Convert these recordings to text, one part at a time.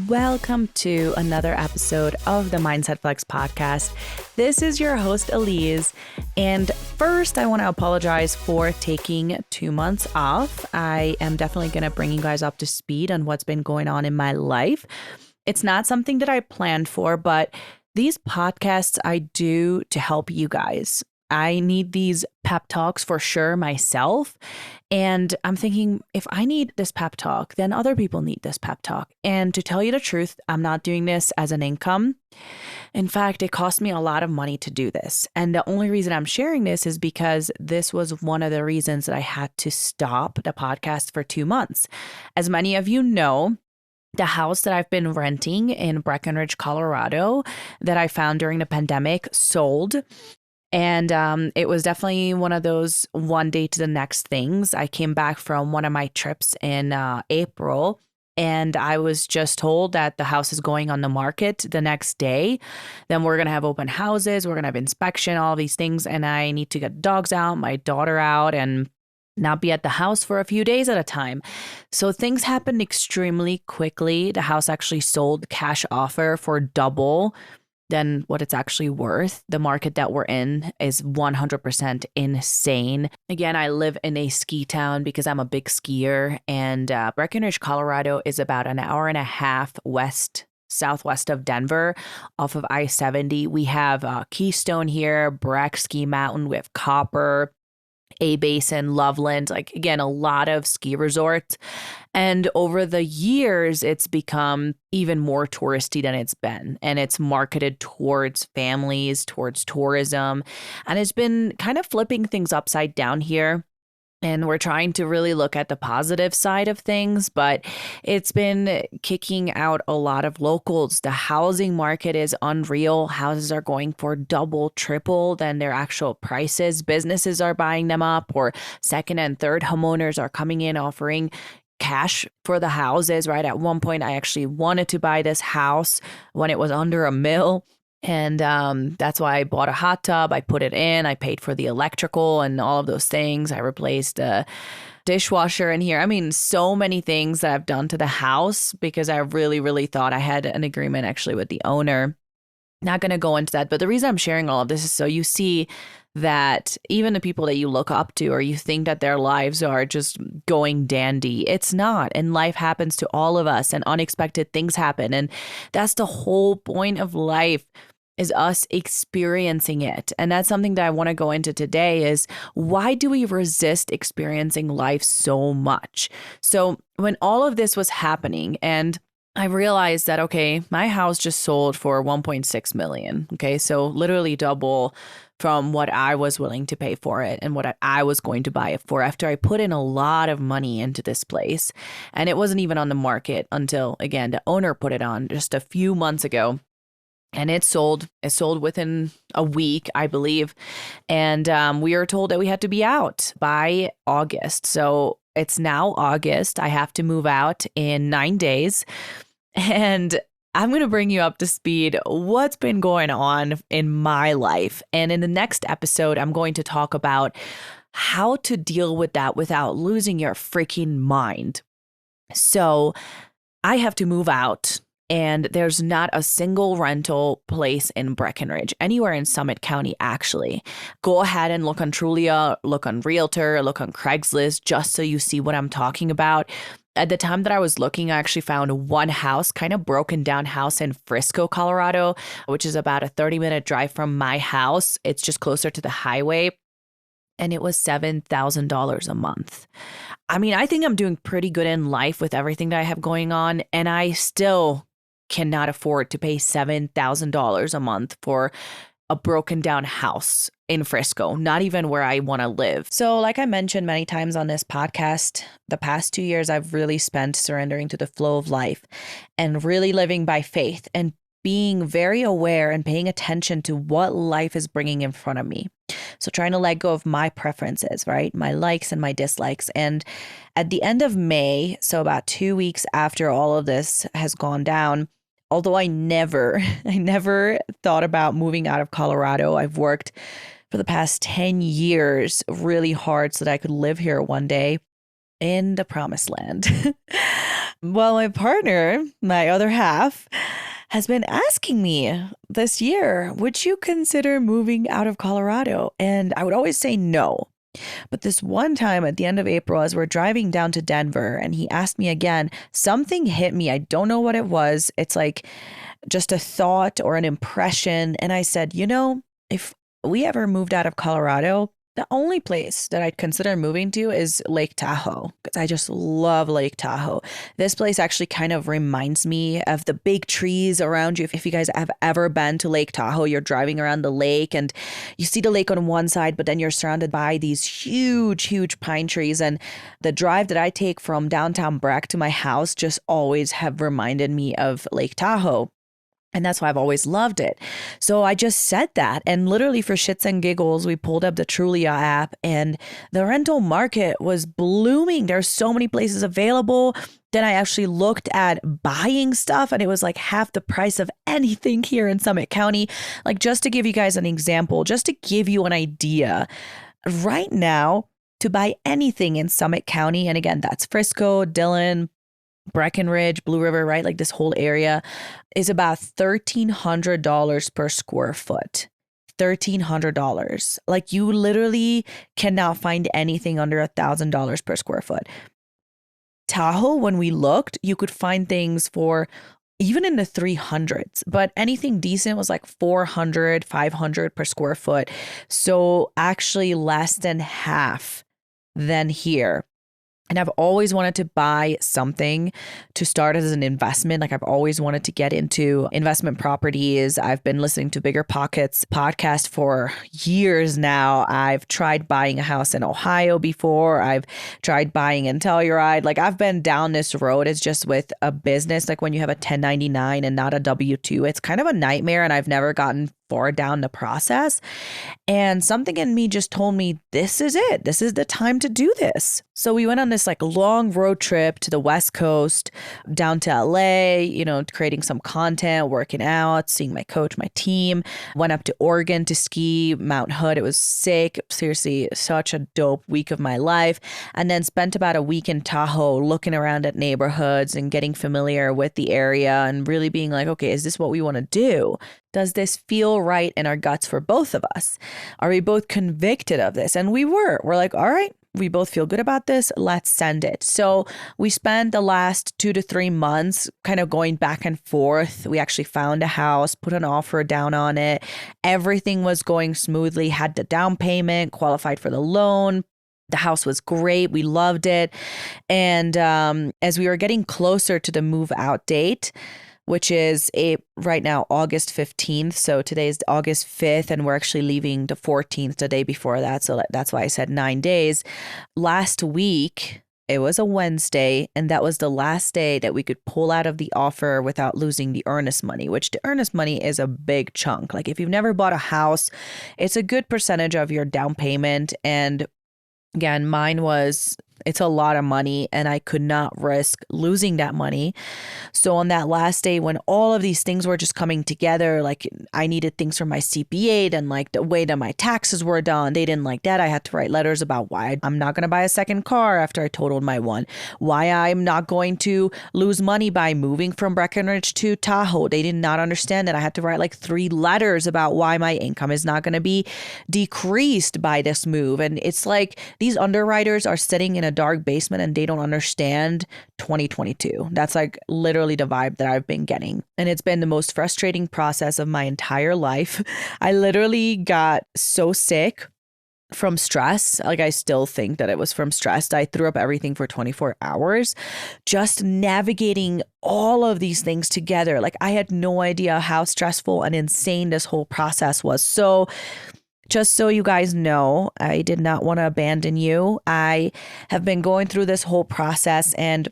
Welcome to another episode of the Mindset Flex podcast. This is your host, Elise. And first, I want to apologize for taking 2 months off. I am definitely going to bring you guys up to speed on what's been going on in my life. It's not something that I planned for, but these podcasts I do to help you guys. I need these pep talks for sure myself. And I'm thinking, if I need this pep talk, then other people need this pep talk. And to tell you the truth, I'm not doing this as an income. In fact, it cost me a lot of money to do this. And the only reason I'm sharing this is because this was one of the reasons that I had to stop the podcast for 2 months. As many of you know, the house that I've been renting in Breckenridge, Colorado, that I found during the pandemic sold. And it was definitely one of those one day to the next things. I came back from one of my trips in April, and I was just told that the house is going on the market the next day. Then we're going to have open houses. We're going to have inspection, all these things. And I need to get dogs out, my daughter out, and not be at the house for a few days at a time. So things happened extremely quickly. The house actually sold cash offer for double than what it's actually worth. The market that we're in is 100% insane. Again, I live in a ski town because I'm a big skier, and Breckenridge, Colorado is about an hour and a half southwest of Denver off of I-70. We have Keystone here, Breck Ski Mountain, we have Copper, A-Basin, Loveland, again, a lot of ski resorts. And over the years, it's become even more touristy than it's been. And it's marketed towards families, towards tourism. And it's been kind of flipping things upside down here. And we're trying to really look at the positive side of things, but it's been kicking out a lot of locals. The housing market is unreal. Houses are going for double, triple than their actual prices. Businesses are buying them up, or second and third homeowners are coming in offering cash for the houses, right? At one point, I actually wanted to buy this house when it was under $1 million. And that's why I bought a hot tub. I put it in. I paid for the electrical and all of those things. I replaced a dishwasher in here. I mean, so many things that I've done to the house because I really, really thought I had an agreement actually with the owner. Not going to go into that. But the reason I'm sharing all of this is so you see that even the people that you look up to or you think that their lives are just going dandy, it's not. And life happens to all of us and unexpected things happen. And that's the whole point of life, is us experiencing it. And that's something that I want to go into today is, why do we resist experiencing life so much? So when all of this was happening, and I realized that, okay, my house just sold for $1.6 million. Okay, so literally double from what I was willing to pay for it and what I was going to buy it for after I put in a lot of money into this place. And it wasn't even on the market until, again, the owner put it on just a few months ago. And it sold. It sold within a week, I believe. And we were told that we had to be out by August. So it's now August. I have to move out in 9 days. And I'm going to bring you up to speed what's been going on in my life. And in the next episode, I'm going to talk about how to deal with that without losing your freaking mind. So I have to move out. And there's not a single rental place in Breckenridge, anywhere in Summit County, actually. Go ahead and look on Trulia, look on Realtor, look on Craigslist, just so you see what I'm talking about. At the time that I was looking, I actually found one house, kind of broken down house in Frisco, Colorado, which is about a 30-minute drive from my house. It's just closer to the highway. And it was $7,000 a month. I mean, I think I'm doing pretty good in life with everything that I have going on. And I still cannot afford to pay $7,000 a month for a broken down house in Frisco, not even where I want to live. So like I mentioned many times on this podcast, the past 2 years, I've really spent surrendering to the flow of life and really living by faith and being very aware and paying attention to what life is bringing in front of me. So trying to let go of my preferences, right? My likes and my dislikes. And at the end of May, so about 2 weeks after all of this has gone down, although I never thought about moving out of Colorado. I've worked for the past 10 years really hard so that I could live here one day in the promised land. Well, my partner, my other half, has been asking me this year, would you consider moving out of Colorado? And I would always say no. But this one time at the end of April, as we're driving down to Denver, and he asked me again, something hit me. I don't know what it was. It's like just a thought or an impression. And I said, if we ever moved out of Colorado, the only place that I'd consider moving to is Lake Tahoe because I just love Lake Tahoe. This place actually kind of reminds me of the big trees around you. If you guys have ever been to Lake Tahoe, you're driving around the lake and you see the lake on one side, but then you're surrounded by these huge, huge pine trees. And the drive that I take from downtown Breck to my house just always have reminded me of Lake Tahoe. And that's why I've always loved it. So I just said that. And literally for shits and giggles, we pulled up the Trulia app and the rental market was blooming. There's so many places available. Then I actually looked at buying stuff and it was like half the price of anything here in Summit County. Like just to give you guys an example, just to give you an idea, right now to buy anything in Summit County, and again, that's Frisco, Dillon, Breckenridge, Blue River, right? Like this whole area is about $1,300 per square foot. $1,300. Like you literally cannot find anything under $1,000 per square foot. Tahoe, when we looked, you could find things for even in the 300s, but anything decent was like 400, 500 per square foot. So actually less than half than here. And I've always wanted to buy something to start as an investment. Like I've always wanted to get into investment properties. I've been listening to Bigger Pockets podcast for years now. I've tried buying a house in Ohio before. I've tried buying in Telluride. Like I've been down this road. It's just with a business, like when you have a 1099 and not a W-2, it's kind of a nightmare. And I've never gotten far down the process. And something in me just told me, this is it. This is the time to do this. So we went on this like long road trip to the West Coast, down to LA, creating some content, working out, seeing my coach, my team. Went up to Oregon to ski Mount Hood. It was sick. Seriously, such a dope week of my life. And then spent about a week in Tahoe looking around at neighborhoods and getting familiar with the area and really being like, okay, is this what we want to do? Does this feel right in our guts for both of us? Are we both convicted of this? And we're like, all right, we both feel good about this. Let's send it. So we spent the last 2 to 3 months kind of going back and forth. We actually found a house, put an offer down on it. Everything was going smoothly, had the down payment, qualified for the loan. The house was great. We loved it. And as we were getting closer to the move out date, which is right now August 15th. So today is August 5th, and we're actually leaving the 14th, the day before that. So that's why I said 9 days. Last week, it was a Wednesday, and that was the last day that we could pull out of the offer without losing the earnest money, which the earnest money is a big chunk. Like if you've never bought a house, it's a good percentage of your down payment. And again, it's a lot of money and I could not risk losing that money. So on that last day when all of these things were just coming together, like I needed things from my CPA and like the way that my taxes were done, they didn't like that. I had to write letters about why I'm not going to buy a second car after I totaled my one, why I'm not going to lose money by moving from Breckenridge to Tahoe. They did not understand that. I had to write like 3 letters about why my income is not going to be decreased by this move. And it's like these underwriters are sitting in a dark basement and they don't understand 2022. That's like literally the vibe that I've been getting. And it's been the most frustrating process of my entire life. I literally got so sick from stress. Like I still think that it was from stress. I threw up everything for 24 hours, just navigating all of these things together. Like I had no idea how stressful and insane this whole process was. So just so you guys know, I did not want to abandon you. I have been going through this whole process and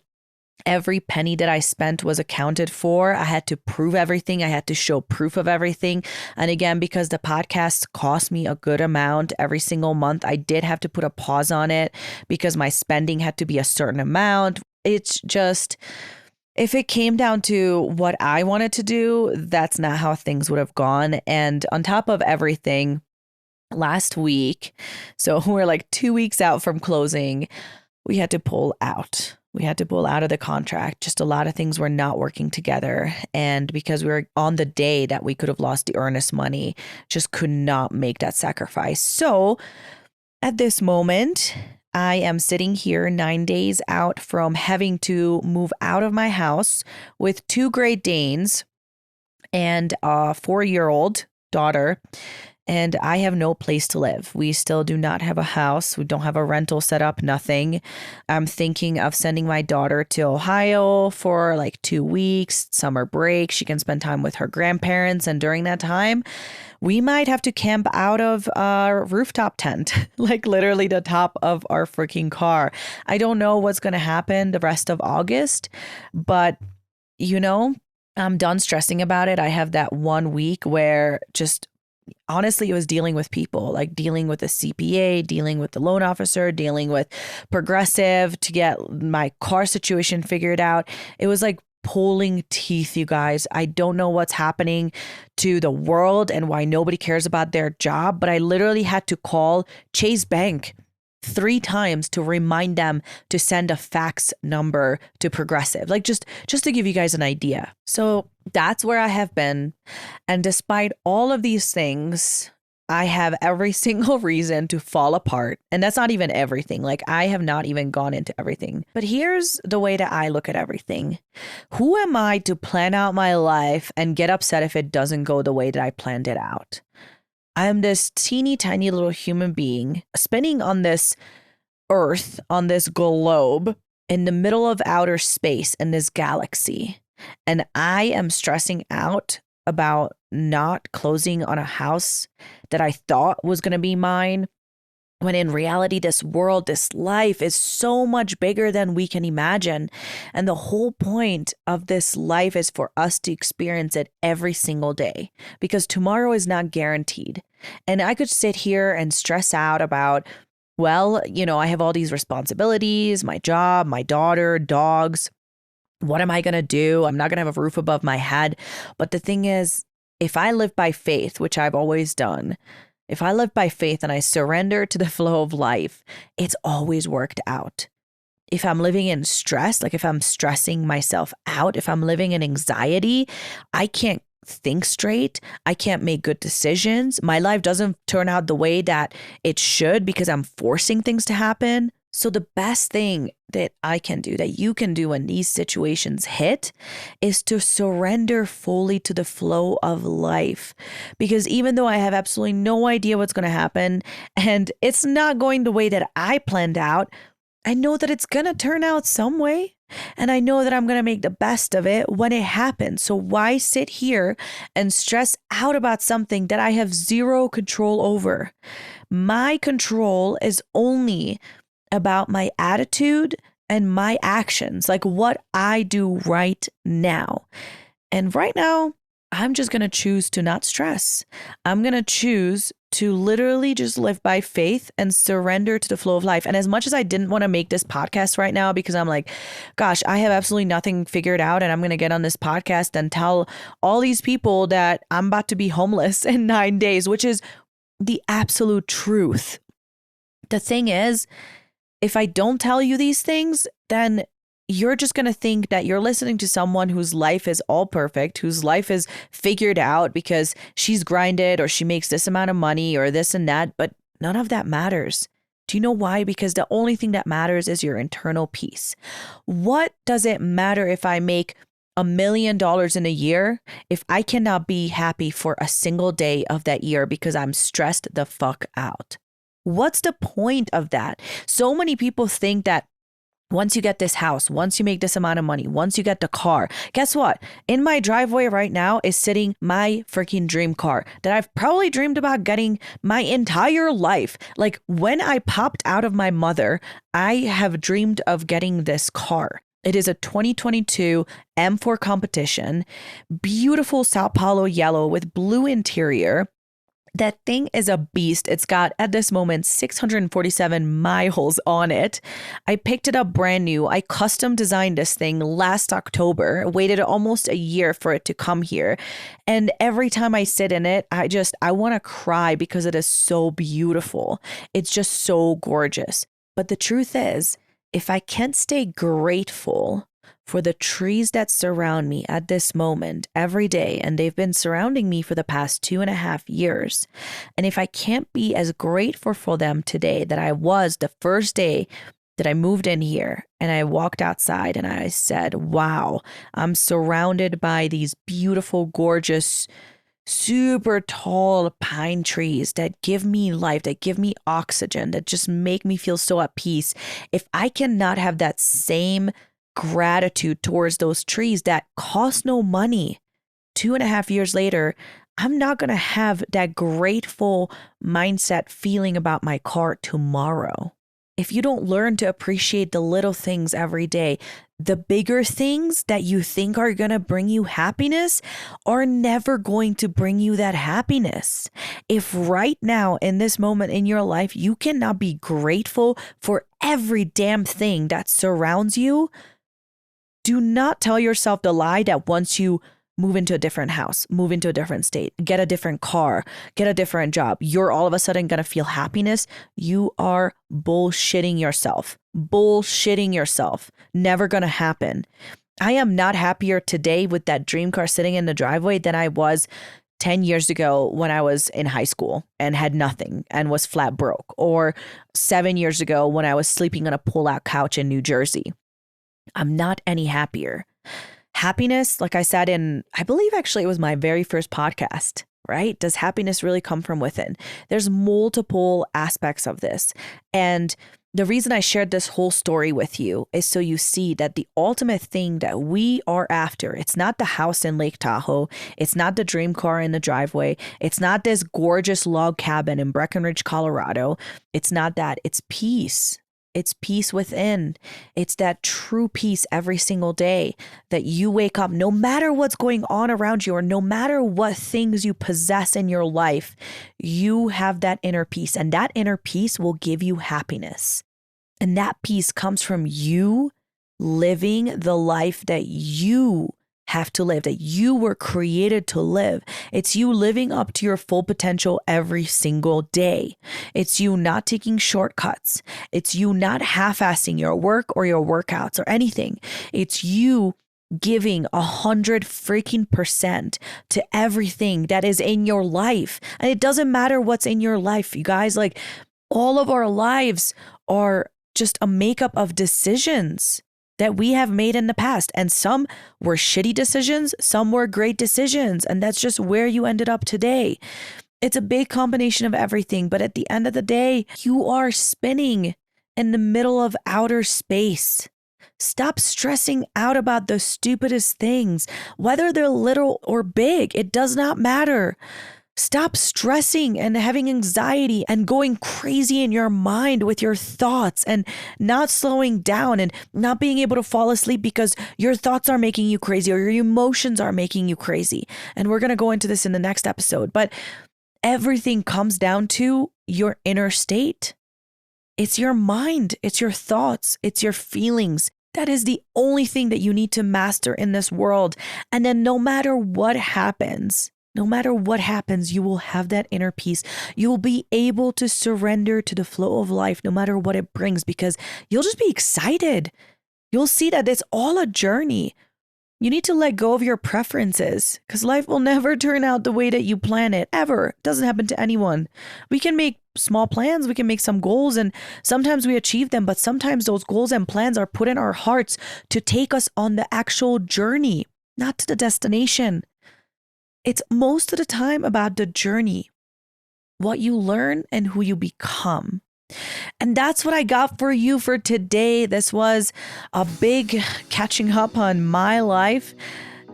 every penny that I spent was accounted for. I had to prove everything. I had to show proof of everything. And again, because the podcast cost me a good amount every single month, I did have to put a pause on it because my spending had to be a certain amount. It's just, if it came down to what I wanted to do, that's not how things would have gone. And on top of everything, last week, so we're like 2 weeks out from closing, we had to pull out. We had to pull out of the contract. Just a lot of things were not working together. And because we were on the day that we could have lost the earnest money, just could not make that sacrifice. So at this moment, I am sitting here 9 days out from having to move out of my house with two Great Danes and a 4-year-old daughter. And I have no place to live. We still do not have a house. We don't have a rental set up, nothing. I'm thinking of sending my daughter to Ohio for like 2 weeks, summer break. She can spend time with her grandparents. And during that time, we might have to camp out of a rooftop tent, like literally the top of our freaking car. I don't know what's going to happen the rest of August, but I'm done stressing about it. I have that 1 week where just honestly, it was dealing with people, like dealing with a CPA, dealing with the loan officer, dealing with Progressive to get my car situation figured out. It was like pulling teeth, you guys. I don't know what's happening to the world and why nobody cares about their job, but I literally had to call Chase Bank 3 times to remind them to send a fax number to Progressive, like just to give you guys an idea. So that's where I have been. And despite all of these things, I have every single reason to fall apart. And that's not even everything. Like I have not even gone into everything. But here's the way that I look at everything. Who am I to plan out my life and get upset if it doesn't go the way that I planned it out? I'm this teeny tiny little human being spinning on this earth, on this globe in the middle of outer space in this galaxy. And I am stressing out about not closing on a house that I thought was going to be mine, when in reality, this world, this life is so much bigger than we can imagine. And the whole point of this life is for us to experience it every single day, because tomorrow is not guaranteed. And I could sit here and stress out about, well, I have all these responsibilities, my job, my daughter, dogs. What am I going to do? I'm not going to have a roof above my head. But the thing is, if I live by faith, which I've always done, if I live by faith and I surrender to the flow of life, it's always worked out. If I'm living in stress, like if I'm stressing myself out, if I'm living in anxiety, I can't think straight. I can't make good decisions. My life doesn't turn out the way that it should because I'm forcing things to happen. So the best thing that I can do, that you can do when these situations hit, is to surrender fully to the flow of life. Because even though I have absolutely no idea what's going to happen and it's not going the way that I planned out, I know that it's going to turn out some way. And I know that I'm going to make the best of it when it happens. So why sit here and stress out about something that I have zero control over? My control is only about my attitude and my actions, like what I do right now. And right now, I'm just going to choose to not stress. I'm going to choose to literally just live by faith and surrender to the flow of life. And as much as I didn't want to make this podcast right now, because I'm like, gosh, I have absolutely nothing figured out, and I'm going to get on this podcast and tell all these people that I'm about to be homeless in 9 days, which is the absolute truth. The thing is, if I don't tell you these things, then you're just going to think that you're listening to someone whose life is all perfect, whose life is figured out because she's grinded or she makes this amount of money or this and that. But none of that matters. Do you know why? Because the only thing that matters is your internal peace. What does it matter if I make $1 million in a year if I cannot be happy for a single day of that year because I'm stressed the fuck out? What's the point of that? So many people think that once you get this house, once you make this amount of money, once you get the car, guess what? In my driveway right now is sitting my freaking dream car that I've probably dreamed about getting my entire life. Like when I popped out of my mother, I have dreamed of getting this car. It is a 2022 M4 competition, beautiful Sao Paulo yellow with blue interior. That thing is a beast. It's got, at this moment, 647 miles on it. I picked it up brand new. I custom designed this thing last October, waited almost a year for it to come here. And every time I sit in it, I want to cry because it is so beautiful. It's just so gorgeous. But the truth is, if I can't stay grateful for the trees that surround me at this moment every day, and they've been surrounding me for the past 2.5 years, and if I can't be as grateful for them today that I was the first day that I moved in here and I walked outside and I said, wow, I'm surrounded by these beautiful, gorgeous, super tall pine trees that give me life, that give me oxygen, that just make me feel so at peace. If I cannot have that same gratitude towards those trees that cost no money, 2.5 years later, I'm not going to have that grateful mindset feeling about my car tomorrow. If you don't learn to appreciate the little things every day, the bigger things that you think are going to bring you happiness are never going to bring you that happiness. If right now in this moment in your life, you cannot be grateful for every damn thing that surrounds you, do not tell yourself the lie that once you move into a different house, move into a different state, get a different car, get a different job, you're all of a sudden going to feel happiness. You are bullshitting yourself. Bullshitting yourself. Never going to happen. I am not happier today with that dream car sitting in the driveway than I was 10 years ago when I was in high school and had nothing and was flat broke, or 7 years ago when I was sleeping on a pull-out couch in New Jersey. I'm not any happier. Happiness, like I said I believe actually it was my very first podcast, right? Does happiness really come from within? There's multiple aspects of this. And the reason I shared this whole story with you is so you see that the ultimate thing that we are after, it's not the house in Lake Tahoe. It's not the dream car in the driveway. It's not this gorgeous log cabin in Breckenridge, Colorado. It's not that. It's peace. It's peace within. It's that true peace every single day that you wake up, no matter what's going on around you or no matter what things you possess in your life, you have that inner peace, and that inner peace will give you happiness. And that peace comes from you living the life that you have to live, that you were created to live. It's you living up to your full potential every single day. It's you not taking shortcuts. It's you not half-assing your work or your workouts or anything. It's you giving 100% to everything that is in your life. And it doesn't matter what's in your life, you guys. Like, all of our lives are just a makeup of decisions that we have made in the past. And some were shitty decisions, some were great decisions. And that's just where you ended up today. It's a big combination of everything. But at the end of the day, you are spinning in the middle of outer space. Stop stressing out about the stupidest things, whether they're little or big. It does not matter. Stop stressing and having anxiety and going crazy in your mind with your thoughts and not slowing down and not being able to fall asleep because your thoughts are making you crazy or your emotions are making you crazy. And we're going to go into this in the next episode, but everything comes down to your inner state. It's your mind, it's your thoughts, it's your feelings. That is the only thing that you need to master in this world. And then no matter what happens, you will have that inner peace. You will be able to surrender to the flow of life no matter what it brings, because you'll just be excited. You'll see that it's all a journey. You need to let go of your preferences, because life will never turn out the way that you plan it, ever. It doesn't happen to anyone. We can make small plans, we can make some goals, and sometimes we achieve them, but sometimes those goals and plans are put in our hearts to take us on the actual journey, not to the destination. It's most of the time about the journey, what you learn and who you become. And that's what I got for you for today. This was a big catching up on my life.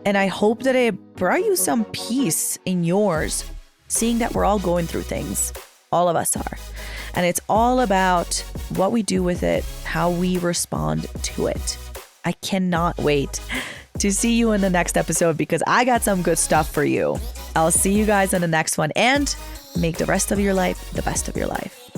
And I hope that it brought you some peace in yours, seeing that we're all going through things. All of us are. And it's all about what we do with it, how we respond to it. I cannot wait to see you in the next episode, because I got some good stuff for you. I'll see you guys in the next one, and make the rest of your life the best of your life.